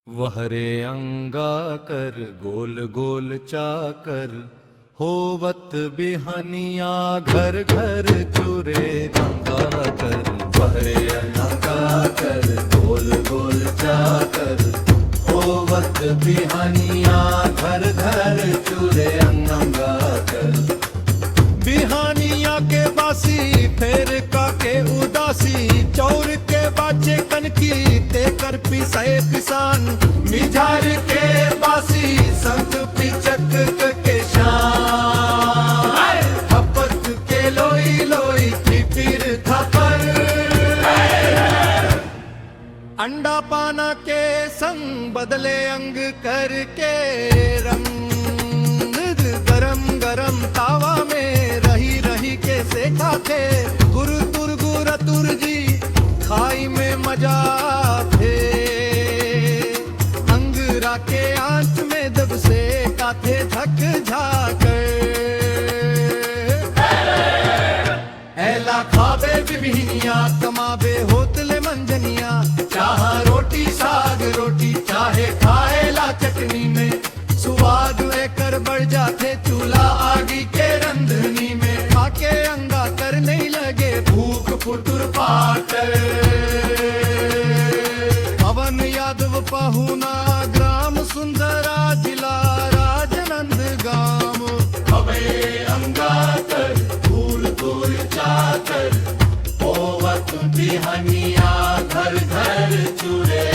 वहरे अंगा कर गोल गोल चाकर होवत बिहनिया घर घर चुरे अंगा कर। वहरे अंगा कर गोल गोल चाकर होवत बिहनिया घर घर चुरे अंगा कर। बिहानिया के बासी फेर का के उदासी चौर के बाचे कनकी ते कर पिसाए किसान मिझार के बासी संग पिचक के शान हपक के लोई लोई फिर थपर अंडा पाना के संग बदले अंग करके रंग गरम गरम तावा में रही रही के सेका थे गुरु तुर जी खाई में मजा थे अंगरा के आंच में दब से काथे झक झाकर ऐला खावे बिभिनिया कमावे होतले मंजनिया चाह रोटी साग रोटी चाहे खाएला चटनी में स्वाद कर बढ़ जाते चूल्हा आगी के रंधनी में खाके अंगा कर नहीं लगे भूख फुटुर पाटर। पवन यादव पहुना ग्राम सुंदरा जिला राजनंद गाम। अबे अंगा कर फूल दूर चाकर होवत बिहनिया घर घर चुरे